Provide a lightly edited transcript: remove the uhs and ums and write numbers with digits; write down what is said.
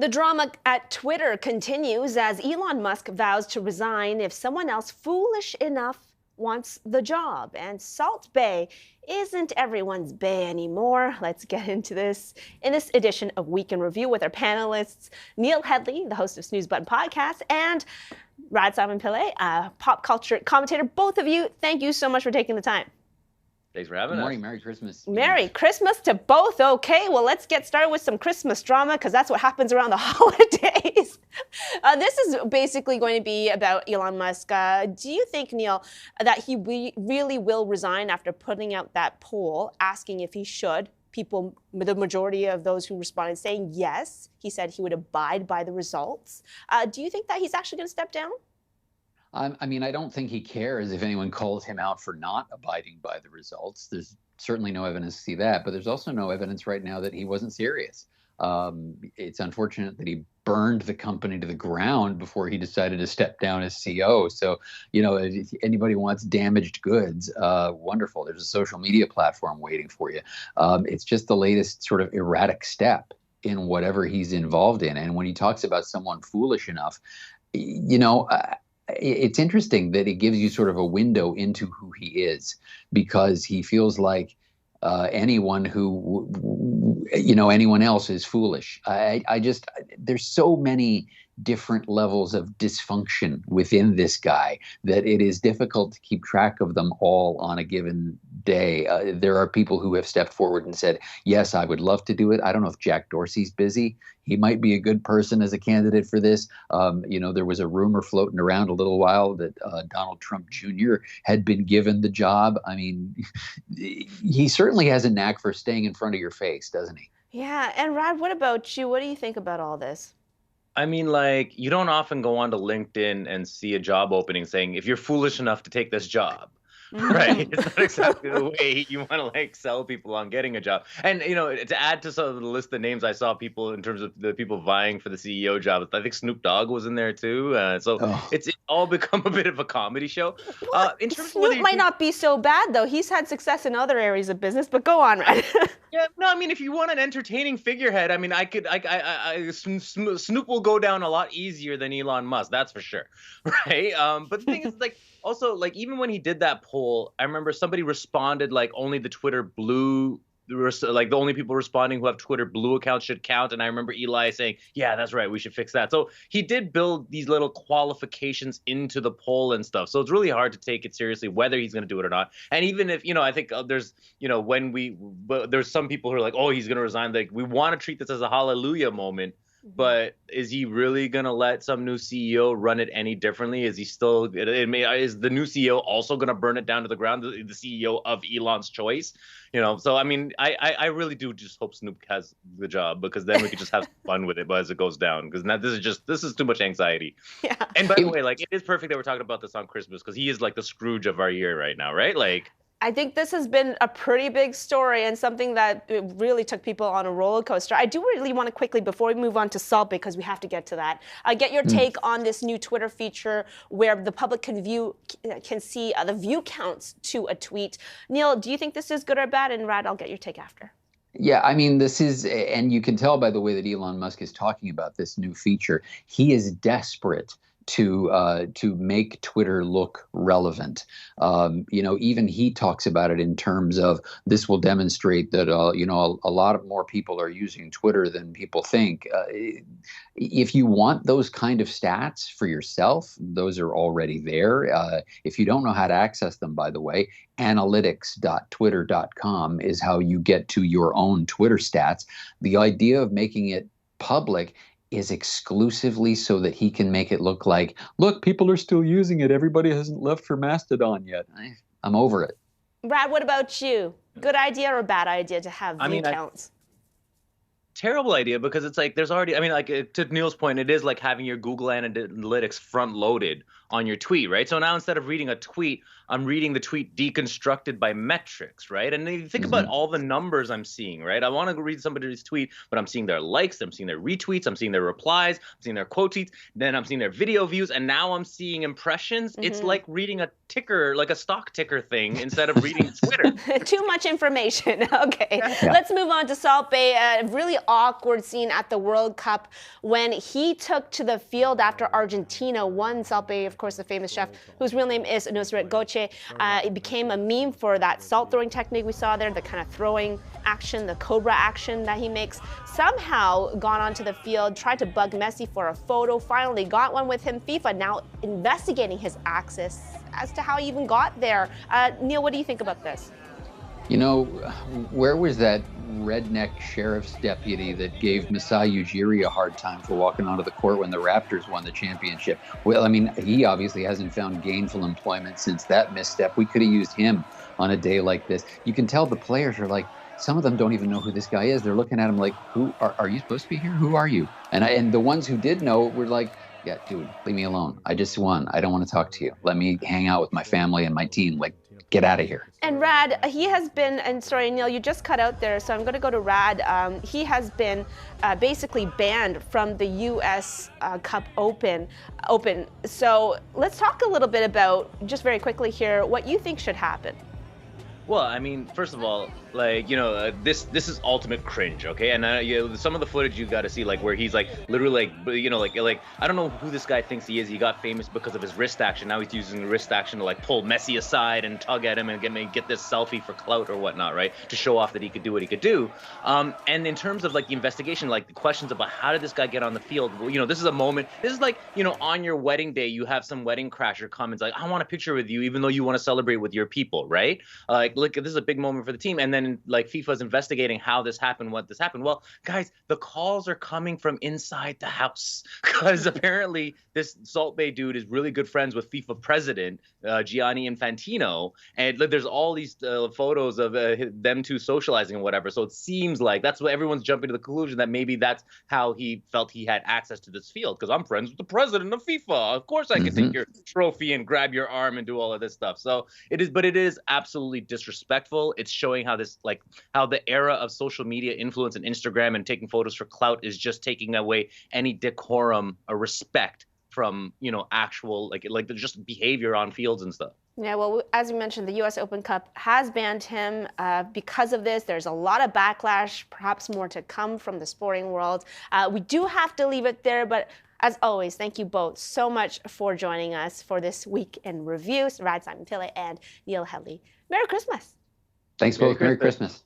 The drama at Twitter continues as Elon Musk vows to resign if someone else foolish enough wants the job. And Salt Bae isn't everyone's Bay anymore. Let's get into this in this edition of Week in Review with our panelists, Neil Headley, the host of Snooze Button Podcast, and Rad Simon Pillay, a pop culture commentator. Both of you, thank you so much for taking the time. Thanks for having us. Good morning. Merry Christmas. Merry Christmas to both. Okay, well, let's get started with some Christmas drama because that's what happens around the holidays. This is basically going to be about Elon Musk. Do you think, Neil, that he really will resign after putting out that poll asking if he should? People, the majority of those who responded saying yes. He said he would abide by the results. Do you think that he's actually going to step down? I mean, I don't think he cares if anyone calls him out for not abiding by the results. There's certainly no evidence to see that, but there's also no evidence right now that he wasn't serious. It's unfortunate that he burned the company to the ground before he decided to step down as CEO. So, you know, if anybody wants damaged goods, wonderful. There's a social media platform waiting for you. It's just the latest sort of erratic step in whatever he's involved in. And when he talks about someone foolish enough, you know, it's interesting that it gives you sort of a window into who he is, because he feels like anyone else is foolish. There's so many different levels of dysfunction within this guy that it is difficult to keep track of them all on a given day. There are people who have stepped forward and said, yes, I would love to do it. I don't know if Jack Dorsey's busy. He might be a good person as a candidate for this. There was a rumor floating around a little while that Donald Trump Jr. had been given the job. I mean, he certainly has a knack for staying in front of your face, doesn't he? Yeah. And Rad, what about you? What do you think about all this? I mean, like, you don't often go onto LinkedIn and see a job opening saying, if you're foolish enough to take this job. Right. It's not exactly the way you want to like sell people on getting a job. And, you know, to add to some of the list of names I saw people in terms of the people vying for the CEO job, I think Snoop Dogg was in there too. It's all become a bit of a comedy show. In terms Snoop might not be so bad, though. He's had success in other areas of business, but go on, right? Yeah, no, I mean, if you want an entertaining figurehead, I mean, Snoop will go down a lot easier than Elon Musk, that's for sure, right? But the thing is, like, also, like, even when he did that poll, I remember somebody responded, like, only the Twitter Blue, like, the only people responding who have Twitter Blue accounts should count. And I remember Eli saying, yeah, that's right, we should fix that. So he did build these little qualifications into the poll and stuff. So it's really hard to take it seriously whether he's going to do it or not. And even if, you know, I think there's, you know, there's some people who are like, oh, he's going to resign. Like, we want to treat this as a hallelujah moment. But is he really going to let some new CEO run it any differently? Is he still is the new CEO also going to burn it down to the ground, the CEO of Elon's choice? You know, so I mean, I really do just hope Snoop has the job, because then we could just have fun with it as it goes down, because now this is too much anxiety. Yeah. And by the way, like, it is perfect that we're talking about this on Christmas, because he is like the Scrooge of our year right now, right? Like, I think this has been a pretty big story and something that really took people on a roller coaster. I do really want to quickly, before we move on to Salt, because we have to get to that, get your take on this new Twitter feature where the public can see the view counts to a tweet. Neil, do you think this is good or bad? And Rad, I'll get your take after. Yeah, I mean, this is, and you can tell by the way that Elon Musk is talking about this new feature, he is desperate to make Twitter look relevant. Even he talks about it in terms of this will demonstrate that a lot more people are using Twitter than people think. If you want those kind of stats for yourself, those are already there. If you don't know how to access them, by the way, analytics.twitter.com is how you get to your own Twitter stats. The idea of making it public is exclusively so that he can make it look like, look, people are still using it. Everybody hasn't left for Mastodon yet. I'm over it. Brad, what about you? Good idea or bad idea to have view counts? Terrible idea, because it's like there's already, I mean, like, to Neil's point, it is like having your Google Analytics front loaded on your tweet, right? So now instead of reading a tweet, I'm reading the tweet deconstructed by metrics, right? And then you think about all the numbers I'm seeing, right? I want to read somebody's tweet, but I'm seeing their likes, I'm seeing their retweets, I'm seeing their replies, I'm seeing their quote tweets, then I'm seeing their video views, and now I'm seeing impressions. It's like reading a ticker, like a stock ticker thing, instead of reading Twitter. Too much information. Okay, let's move on to Salt Bae. A really awkward scene at the World Cup when he took to the field after Argentina won. Salt Bae, of course, the famous chef, whose real name is Nusret Goche. It became a meme for that salt throwing technique we saw there, the kind of throwing action, the cobra action that he makes. Somehow gone onto the field, tried to bug Messi for a photo, finally got one with him. FIFA now investigating his access as to how he even got there. Neil, what do you think about this? You know, where was that redneck sheriff's deputy that gave Masai Ujiri a hard time for walking onto the court when the Raptors won the championship? Well, I mean, he obviously hasn't found gainful employment since that misstep. We could have used him on a day like this. You can tell the players are like, some of them don't even know who this guy is. They're looking at him like, who are you supposed to be here? Who are you? And the ones who did know were like, yeah, dude, leave me alone. I just won. I don't want to talk to you. Let me hang out with my family and my team. Like, get out of here. And Rad, he has been, and sorry, Neil, you just cut out there, so I'm going to go to Rad. He has been basically banned from the U.S. Cup Open. So let's talk a little bit about, just very quickly here, what you think should happen. Well, I mean, first of all, like, you know, this is ultimate cringe, okay? And you know, some of the footage you got to see, like, where he's like literally, like, you know, like I don't know who this guy thinks he is. He got famous because of his wrist action. Now he's using the wrist action to like pull Messi aside and tug at him and get this selfie for clout or whatnot, right? To show off that he could do what he could do. And in terms of like the investigation, like the questions about how did this guy get on the field? Well, you know, this is a moment. This is like, you know, on your wedding day, you have some wedding crasher comments like, I want a picture with you, even though you want to celebrate with your people, right? Like, look, this is a big moment for the team. And then like FIFA's investigating how this happened, what this happened. Well, guys, the calls are coming from inside the house because apparently this Salt Bae dude is really good friends with FIFA president Gianni Infantino, and there's all these photos of them two socializing and whatever. So it seems like that's what everyone's jumping to the conclusion that maybe that's how he felt he had access to this field, because I'm friends with the president of FIFA. Of course I can take your trophy and grab your arm and do all of this stuff. So it is, but it is absolutely disrespectful. It's showing how this, like, how the era of social media influence and Instagram and taking photos for clout is just taking away any decorum or respect from, you know, actual like just behavior on fields and stuff. Yeah, well, as you mentioned, the U.S. Open Cup has banned him because of this. There's a lot of backlash, perhaps more to come from the sporting world. We do have to leave it there, but as always, thank you both so much for joining us for this week in review. Rad Simon Pillay and Neil Headley. Merry Christmas. Thanks both. Merry Christmas.